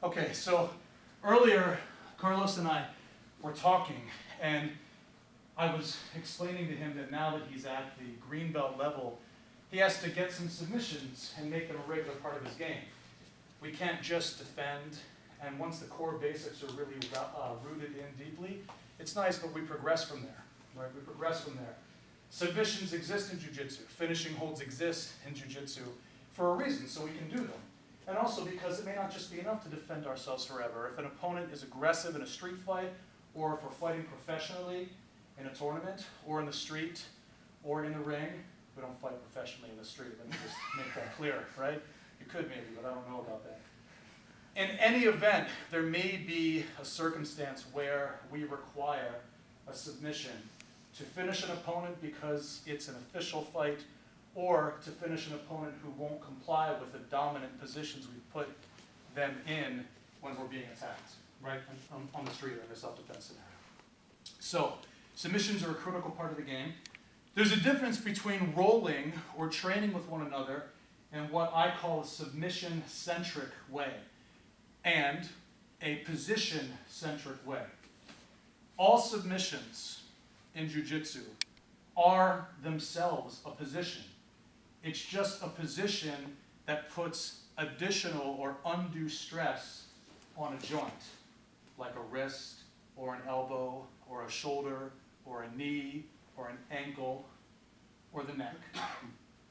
Okay, so earlier, Carlos and I were talking, and I was explaining to him that now that he's at the green belt level, he has to get some submissions and make them a regular part of his game. We can't just defend, and once the core basics are really rooted in deeply, it's nice, but we progress from there, right? We progress from there. Submissions exist in jiu-jitsu. Finishing holds exist in jiu-jitsu for a reason, so we can do them. And also because it may not just be enough to defend ourselves forever. If an opponent is aggressive in a street fight, or if we're fighting professionally in a tournament, or in the street, or in the ring, we don't fight professionally in the street. Let me just make that clear, right? You could maybe, but I don't know about that. In any event, there may be a circumstance where we require a submission to finish an opponent because it's an official fight, or to finish an opponent who won't comply with the dominant positions we've put them in when we're being attacked, right, on the street or in a self-defense scenario. So, submissions are a critical part of the game. There's a difference between rolling or training with one another in what I call a submission-centric way and a position-centric way. All submissions in jiu-jitsu are themselves a position. It's just a position that puts additional or undue stress on a joint, like a wrist, or an elbow, or a shoulder, or a knee, or an ankle, or the neck,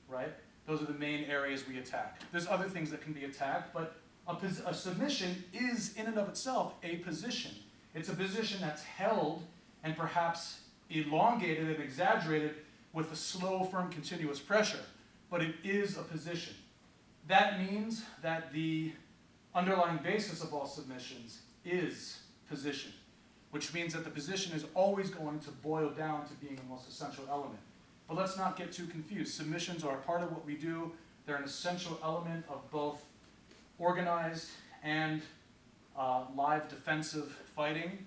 right? Those are the main areas we attack. There's other things that can be attacked, but a submission is, in and of itself, a position. It's a position that's held and perhaps elongated and exaggerated with a slow, firm, continuous pressure, but it is a position. That means that the underlying basis of all submissions is position, which means that the position is always going to boil down to being the most essential element. But let's not get too confused. Submissions are a part of what we do. They're an essential element of both organized and live defensive fighting,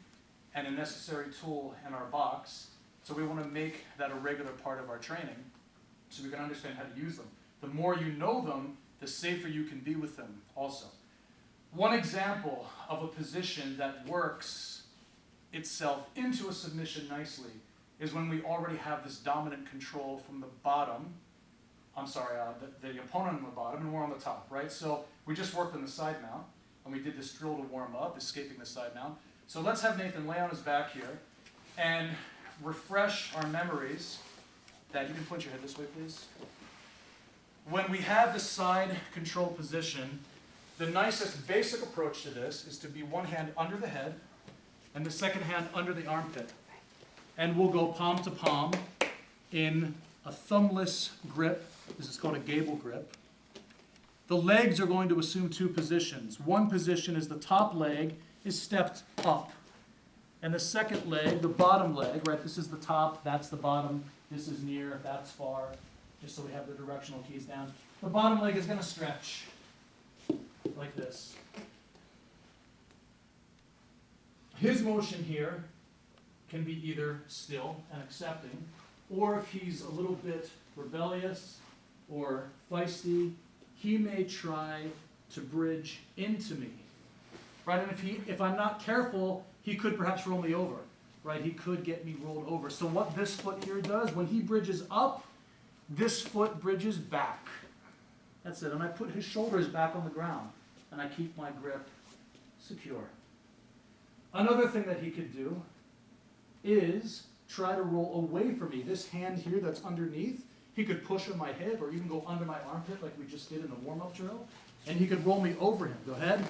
and a necessary tool in our box. So we want to make that a regular part of our training so we can understand how to use them. The more you know them, the safer you can be with them also. One example of a position that works itself into a submission nicely is when we already have this dominant control from the bottom, the opponent on the bottom, and we're on the top, right? So we just worked on the side mount, and we did this drill to warm up, escaping the side mount. So let's have Nathan lay on his back here and refresh our memories. Dad, you can point your head this way, please. When we have the side control position, the nicest basic approach to this is to be one hand under the head and the second hand under the armpit. And we'll go palm to palm in a thumbless grip. This is called a gable grip. The legs are going to assume two positions. One position is the top leg is stepped up. And the second leg, the bottom leg, right, this is the top, that's the bottom, this is near, that's far, just so we have the directional keys down. The bottom leg is going to stretch like this. His motion here can be either still and accepting, or if he's a little bit rebellious or feisty, he may try to bridge into me, right? And if I'm not careful, he could perhaps roll me over, right? He could get me rolled over. So what this foot here does, when he bridges up, this foot bridges back. That's it. And I put his shoulders back on the ground, and I keep my grip secure. Another thing that he could do is try to roll away from me. This hand here that's underneath, he could push on my hip or even go under my armpit like we just did in the warm-up drill, and he could roll me over him. Go ahead.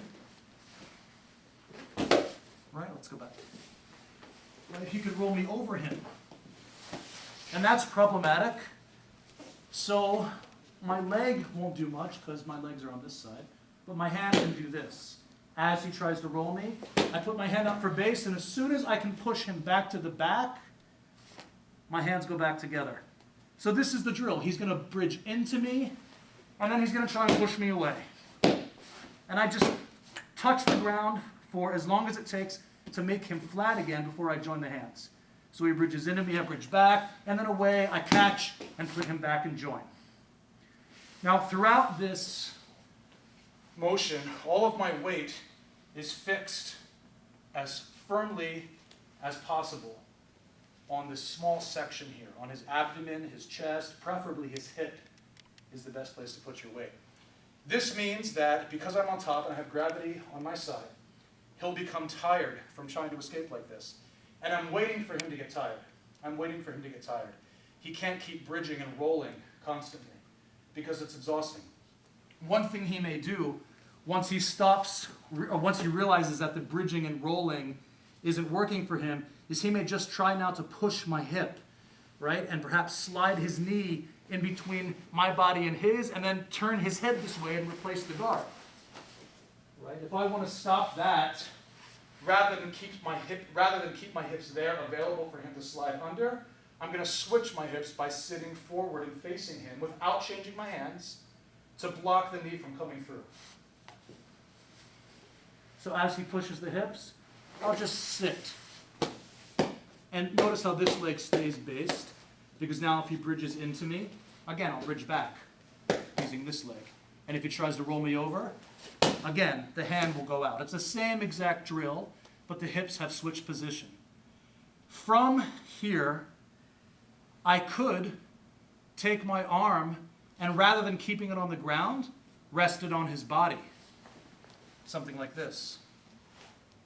Right, let's go back. Right, he could roll me over him. And that's problematic. So my leg won't do much because my legs are on this side, but my hand can do this. As he tries to roll me, I put my hand up for base, and as soon as I can push him back to the back, my hands go back together. So this is the drill. He's going to bridge into me, and then he's going to try and push me away. And I just touch the ground for as long as it takes to make him flat again before I join the hands. So he bridges into me, I bridge back, and then away, I catch and put him back and join. Now throughout this motion, all of my weight is fixed as firmly as possible on this small section here, on his abdomen, his chest, preferably his hip is the best place to put your weight. This means that because I'm on top and I have gravity on my side, he'll become tired from trying to escape like this. And I'm waiting for him to get tired. I'm waiting for him to get tired. He can't keep bridging and rolling constantly because it's exhausting. One thing he may do once he stops, or once he realizes that the bridging and rolling isn't working for him, is he may just try now to push my hip, right? And perhaps slide his knee in between my body and his, and then turn his head this way and replace the guard. Right? If I want to stop that, rather than keep my hips there available for him to slide under, I'm going to switch my hips by sitting forward and facing him without changing my hands to block the knee from coming through. So as he pushes the hips, I'll just sit. And notice how this leg stays based, because now if he bridges into me, again, I'll bridge back using this leg. And if he tries to roll me over, again, the hand will go out. It's the same exact drill, but the hips have switched position. From here, I could take my arm and rather than keeping it on the ground, rest it on his body. Something like this.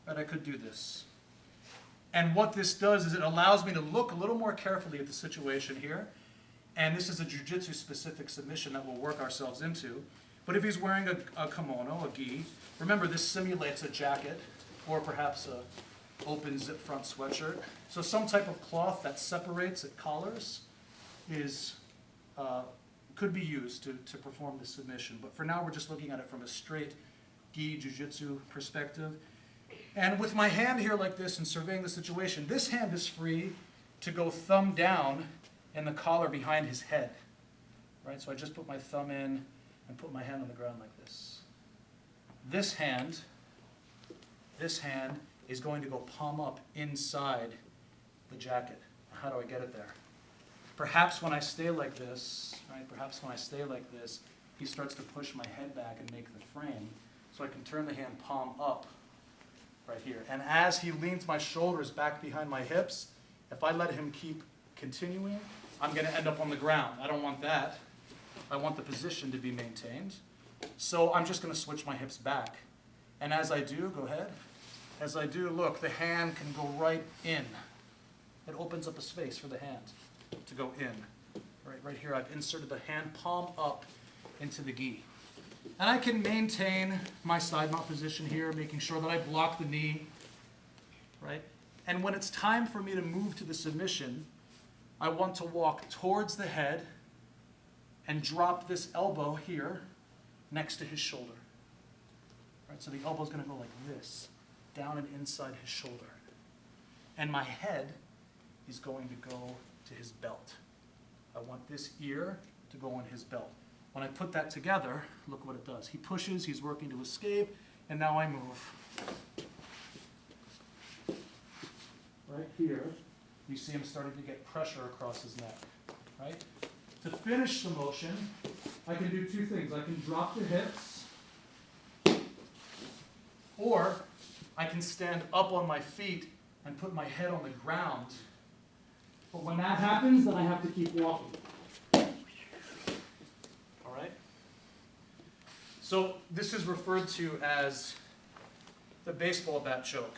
But I could do this. And what this does is it allows me to look a little more carefully at the situation here. And this is a jiu-jitsu specific submission that we'll work ourselves into. But if he's wearing a kimono, a gi, remember this simulates a jacket or perhaps a open zip front sweatshirt. So some type of cloth that separates at collars is could be used to perform the submission. But for now we're just looking at it from a straight gi jiu-jitsu perspective. And with my hand here like this and surveying the situation, this hand is free to go thumb down in the collar behind his head. Right? So I just put my thumb in and put my hand on the ground like this. This hand is going to go palm up inside the jacket. How do I get it there? Perhaps when I stay like this, right? Perhaps when I stay like this, he starts to push my head back and make the frame, so I can turn the hand palm up right here. And as he leans my shoulders back behind my hips, if I let him keep continuing, I'm going to end up on the ground. I don't want that. I want the position to be maintained. So I'm just going to switch my hips back. And as I do, go ahead. As I do, look, the hand can go right in. It opens up a space for the hand to go in. Right here, I've inserted the hand palm up into the gi. And I can maintain my side mount position here, making sure that I block the knee, right? And when it's time for me to move to the submission, I want to walk towards the head and drop this elbow here next to his shoulder. Right, so the elbow's going to go like this, down and inside his shoulder. And my head is going to go to his belt. I want this ear to go on his belt. When I put that together, look what it does. He pushes, he's working to escape, and now I move. Right here, you see him starting to get pressure across his neck, right? To finish the motion, I can do two things. I can drop the hips, or I can stand up on my feet and put my head on the ground. But when that happens, then I have to keep walking. All right? So this is referred to as the baseball bat choke.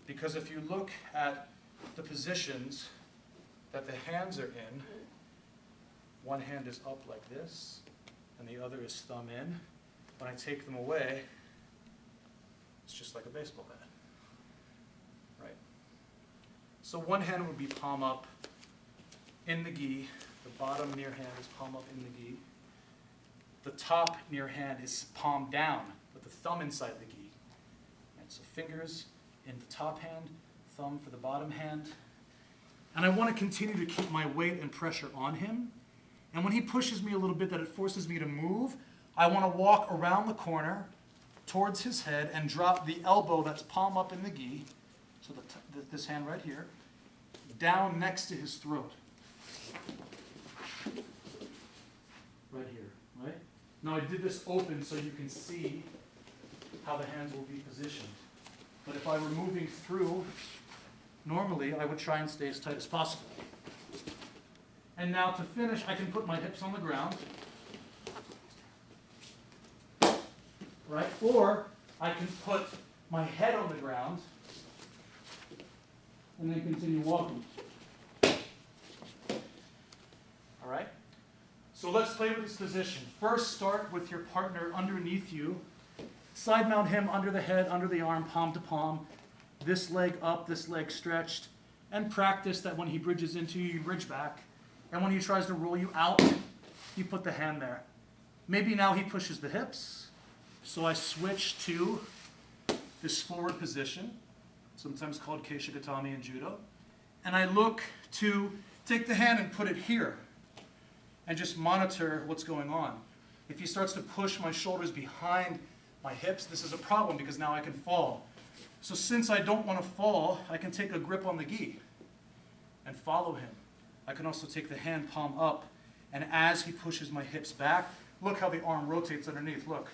Because if you look at the positions that the hands are in, one hand is up like this, and the other is thumb in. When I take them away, it's just like a baseball bat. Right? So one hand would be palm up in the gi. The bottom near hand is palm up in the gi. The top near hand is palm down with the thumb inside the gi. Right? So fingers in the top hand, thumb for the bottom hand. And I want to continue to keep my weight and pressure on him. And when he pushes me a little bit that it forces me to move, I want to walk around the corner towards his head and drop the elbow that's palm up in the gi, so this hand right here, down next to his throat. Right here, right? Now I did this open so you can see how the hands will be positioned. But if I were moving through, normally I would try and stay as tight as possible. And now to finish, I can put my hips on the ground, right? Or I can put my head on the ground and then continue walking. All right? So let's play with this position. First, start with your partner underneath you. Side mount him under the head, under the arm, palm to palm. This leg up, this leg stretched. And practice that when he bridges into you, you bridge back. And when he tries to roll you out, you put the hand there. Maybe now he pushes the hips. So I switch to this forward position, sometimes called Keishigatami in judo. And I look to take the hand and put it here and just monitor what's going on. If he starts to push my shoulders behind my hips, this is a problem because now I can fall. So since I don't want to fall, I can take a grip on the gi and follow him. I can also take the hand palm up, and as he pushes my hips back, look how the arm rotates underneath, look.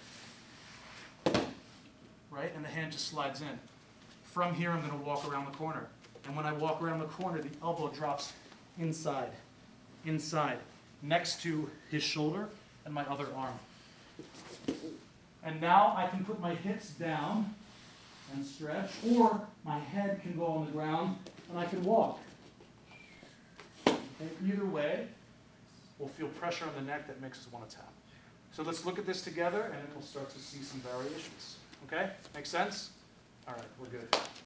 Right, and the hand just slides in. From here, I'm going to walk around the corner. And when I walk around the corner, the elbow drops inside, next to his shoulder and my other arm. And now I can put my hips down and stretch, or my head can go on the ground and I can walk. Okay? Either way, we'll feel pressure on the neck that makes us want to tap. So let's look at this together and then we'll start to see some variations. Okay? Make sense? All right, we're good.